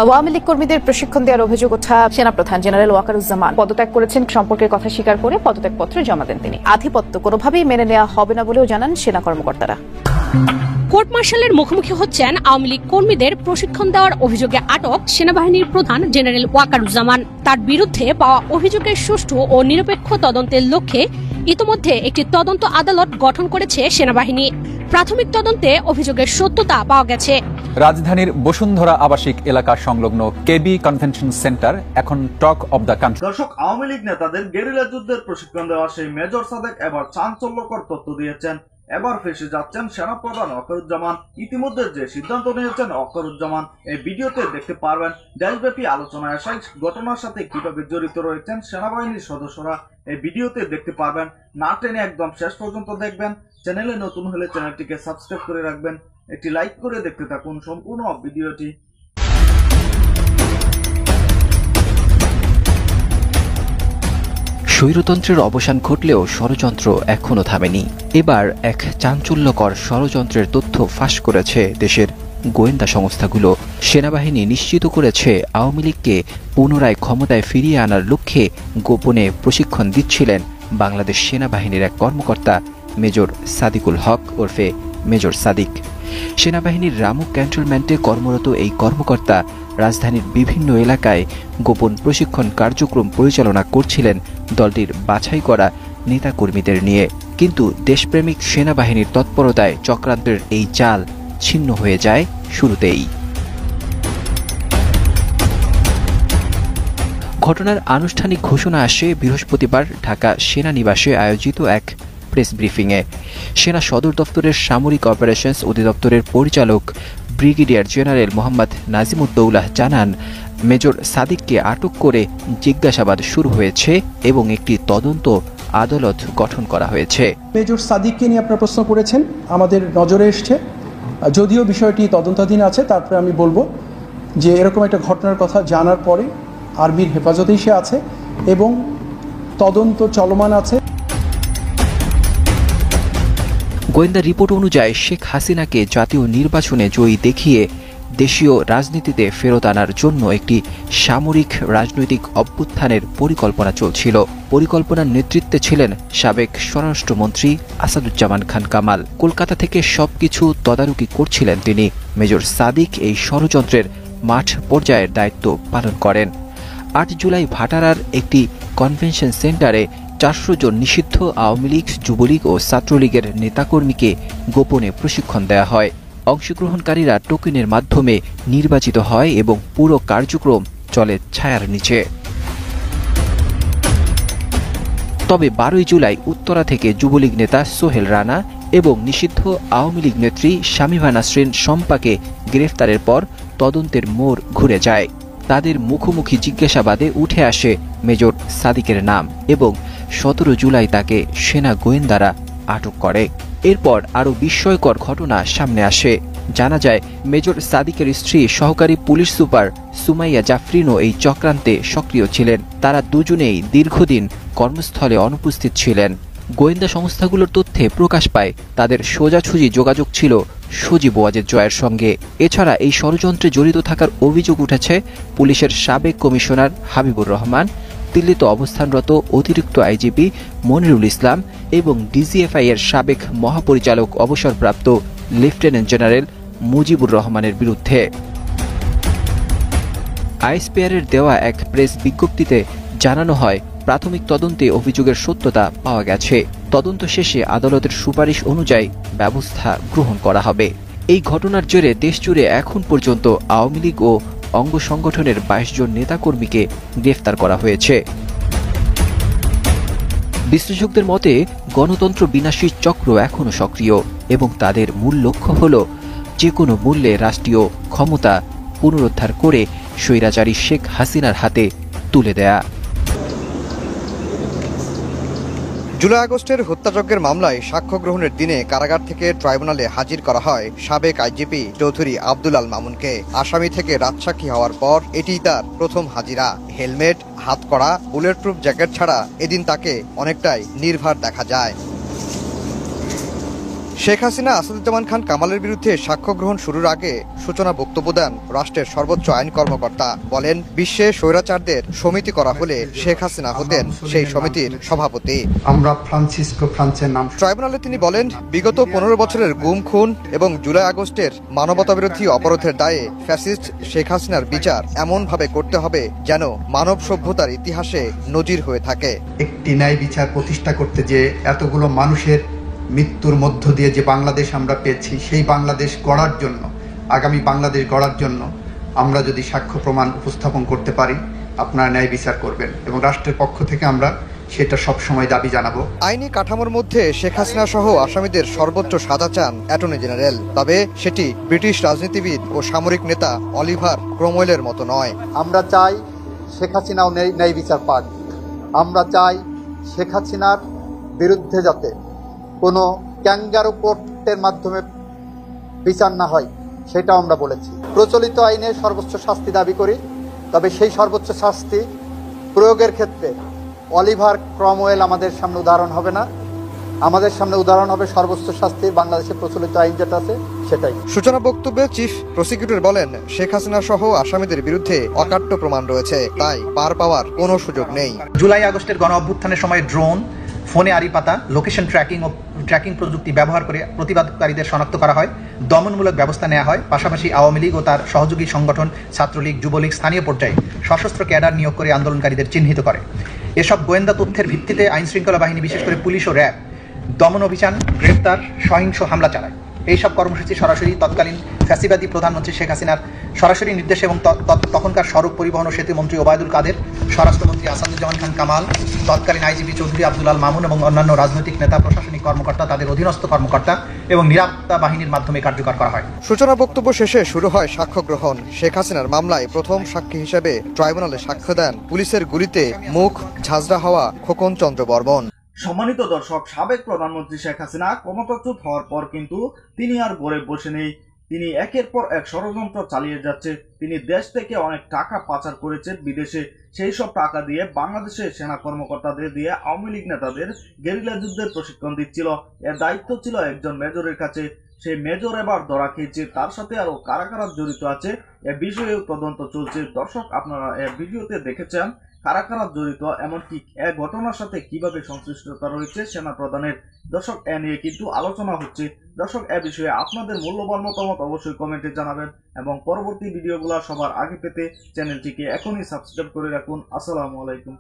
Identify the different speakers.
Speaker 1: আওয়ামী লীগ কর্মীদের প্রশিক্ষণ দেওয়ার অভিযোগ ওঠা সেনাপ্রধান জেনারেল ওয়াকারুজ্জামান পদত্যাগ করেছেন সম্পর্কের কথা স্বীকার করে পদত্যাগপত্র জমা দেন তিনি। আধিপত্য কোনোভাবেই মেনে নেওয়া হবে না বলেও জানান সেনা কর্মকর্তারা।
Speaker 2: কোর্ট মার্শালের মুখোমুখি হচ্ছেন আওয়ামী লীগ কর্মীদের প্রশিক্ষণ দেওয়ার অভিযোগে আটক সেনাবাহিনীর প্রধান জেনারেল ওয়াকারুজ্জামান। তার বিরুদ্ধে পাওয়া অভিযোগের সুষ্ঠু ও নিরপেক্ষ তদন্তের লক্ষ্যে ইতোমধ্যে একটি তদন্ত আদালত গঠন করেছে সেনাবাহিনী। প্রাথমিক তদন্তে অভিযোগের সত্যতা পাওয়া গেছে।
Speaker 3: রাজধানীর বসুন্ধরা আবাসিক এলাকা সংলগ্ন কেবি কনভেনশন সেন্টার এখন টক অব দ্য কান্ট্রি।
Speaker 4: দর্শক, আওয়ামী লীগ নেতাদের গেরিলা যুদ্ধের প্রশিক্ষণ দেওয়া সেই মেজর সাদেক এবার চাঞ্চল্যকর তথ্য দিয়েছেন। এবার ফেসে যাচ্ছেন সেনাপ্রধান ওয়াকারুজ্জামান। ইতিমধ্যে যে সিদ্ধান্ত নিয়েছেন ওয়াকারুজ্জামান এই ভিডিওতে দেখতে পারবেন। দেশব্যাপী আলোচনায় আসা ঘটনার সাথে কিভাবে জড়িত রয়েছেন সেনাবাহিনীর সদস্যরা এই ভিডিওতে দেখতে পারবেন। না টেনে একদম শেষ পর্যন্ত দেখবেন। চ্যানেলে নতুন হলে চ্যানেলটিকে সাবস্ক্রাইব করে রাখবেন। একটি লাইক করে দেখতে থাকুন সম্পূর্ণ ভিডিওটি।
Speaker 5: স্বৈরতন্ত্রের অবসান ঘটলেও ষড়যন্ত্র এখনো থামেনি। এবার এক চাঞ্চল্যকর ষড়যন্ত্রের তথ্য ফাঁস করেছে দেশের গোয়েন্দা সংস্থাগুলো। সেনাবাহিনী নিশ্চিত করেছে আওয়ামী লীগকে পুনরায় ক্ষমতায় ফিরিয়ে আনার লক্ষ্যে গোপনে প্রশিক্ষণ দিচ্ছিলেন বাংলাদেশ সেনাবাহিনীর এক কর্মকর্তা মেজর সাদিকুল হক ওরফে মেজর সাদিক। সেনাবাহিনীর রামু ক্যান্টনমেন্টে কর্মরত এই কর্মকর্তা রাজধানীর বিভিন্ন এলাকায় গোপন প্রশিক্ষণ কার্যক্রম পরিচালনা করছিলেন দলটির বাছাই করা নেতাকর্মীদের নিয়ে। কিন্তু দেশপ্রেমিক সেনাবাহিনীর তৎপরতায় চক্রান্তের এই চাল ছিন্ন হয়ে যায় শুরুতেই। ঘটনার আনুষ্ঠানিক ঘোষণা আসে বৃহস্পতিবার ঢাকা সেনানিবাসে আয়োজিত এক প্রেস ব্রিফিংয়ে। সেনা সদর দপ্তরের সামরিক অপারেশনস অধিদপ্তরের পরিচালক ব্রিগেডিয়ার জেনারেল মোহাম্মদ নাজিমুদ্দৌলাহ জানান, মেজর সাদিককে আটক করে জিজ্ঞাসাবাদ শুরু হয়েছে এবং একটি তদন্ত আদালত গঠন করা হয়েছে।
Speaker 6: মেজর সাদিককে নিয়ে আপনারা প্রশ্ন করেছেন, আমাদের নজরে এসছে। যদিও বিষয়টি তদন্তাধীন আছে, তারপরে আমি বলবো যে এরকম একটা ঘটনার কথা জানার পরে আর্মির হেফাজতেই সে আছে এবং তদন্ত চলমান আছে।
Speaker 5: গোয়েন্দা রিপোর্ট অনুযায়ী শেখ হাসিনাকে জাতীয় নির্বাচনে জয়ী দেখিয়ে দেশীয় রাজনীতিতে ফেরত আনার জন্য একটি সামরিক রাজনৈতিক অভ্যুত্থানের পরিকল্পনা চলছিল। পরিকল্পনার নেতৃত্বে ছিলেন সাবেক স্বরাষ্ট্রমন্ত্রী আসাদুজ্জামান খান কামাল। কলকাতা থেকে সবকিছু তদারকি করছিলেন তিনি। মেজর সাদিক এই ষড়যন্ত্রের মাঠ পর্যায়ের দায়িত্ব পালন করেন। ৮ জুলাই ভাটারার একটি কনভেনশন সেন্টারে ৪০০ জন নিষিদ্ধ আওয়ামী লীগ, যুবলীগ ও ছাত্রলীগের নেতাকর্মীকে গোপনে প্রশিক্ষণ দেওয়া হয়। অংশগ্রহণকারীরা টোকেনের মাধ্যমে নির্বাচিত হয় এবং পুরো কার্যক্রম চলে ছায়ার নিচে। তবে ১২ জুলাই উত্তরা থেকে যুবলীগ নেতা সোহেল রানা এবং নিষিদ্ধ আওয়ামী লীগ নেত্রী শামীমা নাসরিন শম্পাকে গ্রেফতারের পর তদন্তের মোড় ঘুরে যায়। তাদের মুখোমুখি জিজ্ঞাসাবাদে উঠে আসে মেজর সাদিকের নাম এবং ১৭ জুলাই তাকে সেনা গোয়েন্দারা আটক করে। এরপর আরও বিস্ময়কর ঘটনা সামনে আসে। জানা যায় মেজর সাদিকের স্ত্রী সহকারী পুলিশ সুপার সুমাইয়া জাফরিনও এই চক্রান্তে সক্রিয় ছিলেন। তারা দুজনেই দীর্ঘদিন কর্মস্থলে অনুপস্থিত ছিলেন। গোয়েন্দা সংস্থাগুলোর তথ্যে প্রকাশ পায় তাদের সোজাসুজি যোগাযোগ ছিল সজীব ওয়াজেদ জয়ের সঙ্গে। এছাড়া এই ষড়যন্ত্রে জড়িত থাকার অভিযোগ উঠেছে পুলিশের সাবেক কমিশনার হাবিবুর রহমান, দিল্লিতে অবস্থানরত অতিরিক্ত আইজিপি মনিরুল ইসলাম এবং ডিজিএফআই এর সাবেক মহাপরিচালক অবসরপ্রাপ্ত লেফটেন্যান্ট জেনারেল মুজিবুর রহমানের বিরুদ্ধে। আইএসপিআরের দেওয়া এক প্রেস বিজ্ঞপ্তিতে জানানো হয়, প্রাথমিক তদন্তে অভিযোগের সত্যতা পাওয়া গেছে। তদন্ত শেষে আদালতের সুপারিশ অনুযায়ী ব্যবস্থা গ্রহণ করা হবে। এই ঘটনার জেরে দেশজুড়ে এখন পর্যন্ত আওয়ামী লীগ ও অঙ্গ সংগঠনের ২২ জন নেতাকর্মীকে গ্রেফতার করা হয়েছে। বিশ্লেষকদের মতে গণতন্ত্র বিনাশী চক্র এখনও সক্রিয় এবং তাদের মূল লক্ষ্য হল যে কোনো মূল্যে রাষ্ট্রীয় ক্ষমতা পুনরুদ্ধার করে স্বৈরাচারী শেখ হাসিনার হাতে তুলে দেয়া।
Speaker 7: জুলাই আগস্টের হত্যাযজ্ঞের মামলায় সাক্ষ্য গ্রহণের দিনে কারাগার থেকে ট্রাইব্যুনালে হাজির করা হয় সাবেক আইজিপি চৌধুরী আব্দুল আল মামুনকে। আসামি থেকে রাজসাক্ষী হওয়ার পর এটি তার প্রথম হাজিরা। হেলমেট, হাতকড়া, বুলেট প্রুফ জ্যাকেট ছাড়া এদিন তাকে অনেকটাই নির্ভার দেখা যায়। শেখ হাসিনা আসাদুজ্জামান খান কামালের বিরুদ্ধে সাক্ষ্য গ্রহণ শুরুর আগে সূচনা বক্তব্য দেন রাষ্ট্রের সর্বোচ্চ আইন কর্মকর্তা। বলেন, বিশ্বে স্বৈরাচারদের সমিতি করা হলে শেখ হাসিনা হতেন সেই সমিতির সভাপতি।
Speaker 8: আমরা ফ্রান্সিসকো ফ্রান্সের নাম।
Speaker 7: ট্রাইব্যুনালে তিনি বলেন, বিগত 15 বছরের গুম খুন এবং জুলাই আগস্টের মানবতাবিরোধী অপরাধের দায়ে ফ্যাসিস্ট শেখ হাসিনার বিচার এমনভাবে করতে হবে যেন মানব সভ্যতার ইতিহাসে নজির হয়ে থাকে।
Speaker 8: একটি ন্যায় বিচার প্রতিষ্ঠা করতে যে এতগুলো মানুষের মৃত্যুর মধ্য দিয়ে যে বাংলাদেশ আমরা পেয়েছি, সেই বাংলাদেশ গড়ার জন্য, আগামী বাংলাদেশ গড়ার জন্য আমরা যদি সাক্ষ্য প্রমাণ উপস্থাপন করতে পারি, আপনারা ন্যায় বিচার করবেন এবং রাষ্ট্রের পক্ষ থেকে আমরা সেটা সবসময় দাবি জানাবো।
Speaker 7: আইনি কাঠামোর মধ্যে শেখ হাসিনা সহ আসামিদের সর্বোচ্চ সাজা চান অ্যাটর্নি জেনারেল, তবে সেটি ব্রিটিশ রাজনীতিবিদ ও সামরিক নেতা অলিভার ক্রমওয়েলের মতো নয়।
Speaker 9: আমরা চাই শেখ হাসিনাও ন্যায় বিচার পাক। আমরা চাই শেখ হাসিনার বিরুদ্ধে যাতে কোনো ক্যাঙ্গারু কোর্টের মাধ্যমে বিচার না হয়, সেটাও আমরা বলেছি। প্রচলিত আইনে সর্বোচ্চ শাস্তি দাবি করি, তবে সেই সর্বোচ্চ শাস্তি প্রয়োগের ক্ষেত্রে অলিভার ক্রমওয়েল আমাদের সামনে উদাহরণ হবে না। আমাদের সামনে উদাহরণ হবে সর্বোচ্চ শাস্তির বাংলাদেশের প্রচলিত আইন যেটা আছে সেটাই।
Speaker 7: সূচনা বক্তব্যে চিফ প্রসিকিউটর বলেন, শেখ হাসিনা সহ আসামিদের বিরুদ্ধে অকাট্য প্রমাণ রয়েছে, তাই পার পাওয়ার কোনো সুযোগ নেই।
Speaker 10: জুলাই আগস্টের গণ অভ্যুত্থানের সময় ড্রোন, ফোনে আড়ি পাতা, লোকেশন ট্র্যাকিং প্রযুক্তি ব্যবহার করে প্রতিবাদকারীদের শনাক্ত করা হয়, দমনমূলক ব্যবস্থা নেওয়া হয়। পাশাপাশি আওয়ামী লীগ ও তার সহযোগী সংগঠন ছাত্রলীগ, যুবলীগ স্থানীয় পর্যায়ে সশস্ত্র ক্যাডার নিয়োগ করে আন্দোলনকারীদের চিহ্নিত করে। এসব গোয়েন্দা তথ্যের ভিত্তিতে আইন শৃঙ্খলা বাহিনী, বিশেষ করে পুলিশ ও র্যাব দমন অভিযান, গ্রেফতার, সহিংস হামলা চালায়। এইসব কর্মসূচি সরাসরি তৎকালীন ফ্যাসিবাদী প্রধানমন্ত্রী শেখ হাসিনার সরাসরি নির্দেশে এবং তখনকার সড়ক পরিবহন ও সেতু মন্ত্রী ওবায়দুল কাদের, স্বরাষ্ট্রমন্ত্রী আসাদুজ্জামান খান কামাল, তৎকালীন আইজিপি চৌধুরী আব্দুল আল মামুন এবং অন্যান্য রাজনৈতিক নেতা, প্রশাসনিক কর্মকর্তা, তাদের অধীনস্থ কর্মকর্তা এবং নিরাপত্তা বাহিনীর মাধ্যমে কার্যকর করা হয়।
Speaker 7: সূচনা বক্তব্য শেষে শুরু হয় সাক্ষ্য গ্রহণ। শেখ হাসিনার মামলায় প্রথম সাক্ষী হিসেবে ট্রাইব্যুনালে সাক্ষ্য দেন পুলিশের গুলিতে মুখ ঝাঁঝরা হওয়া খোকন চন্দ্র বর্মন।
Speaker 4: সম্মানিত দর্শক, সাবেক প্রধানমন্ত্রী শেখ হাসিনা ক্ষমতাচ্যুত হওয়ার পর কিন্তু তিনি আর ঘরে বসে নেই। তিনি একের পর এক ষড়যন্ত্র চালিয়ে যাচ্ছে। তিনি দেশ থেকে অনেক টাকা পাচার করেছেন বিদেশে। সেই সব টাকা দিয়ে বাংলাদেশের সেনা কর্মকর্তাদের দিয়ে আওয়ামী লীগ নেতাদের গেরিলা যুদ্ধের প্রশিক্ষণ দিচ্ছিল। এর দায়িত্ব ছিল একজন মেজরের কাছে। সেই মেজর এবার ধরা খেয়েছে। তার সাথে আরো কারা কারা জড়িত আছে এ বিষয়েও তদন্ত চলছে। দর্শক, আপনারা এই ভিডিওতে দেখেছেন কারা কারা জড়িত, এমনকি এ ঘটনার সাথে কিভাবে সংশ্লিষ্টতা রয়েছে সেনা প্রধানের। দর্শক, এ নিয়ে কিন্তু আলোচনা হচ্ছে। দর্শক, এ বিষয়ে আপনাদের মূল্যবান মতামত অবশ্যই কমেন্টে জানাবেন এবং পরবর্তী ভিডিওগুলো সবার আগে পেতে চ্যানেলটিকে এখনই সাবস্ক্রাইব করে রাখুন। আসসালামু আলাইকুম।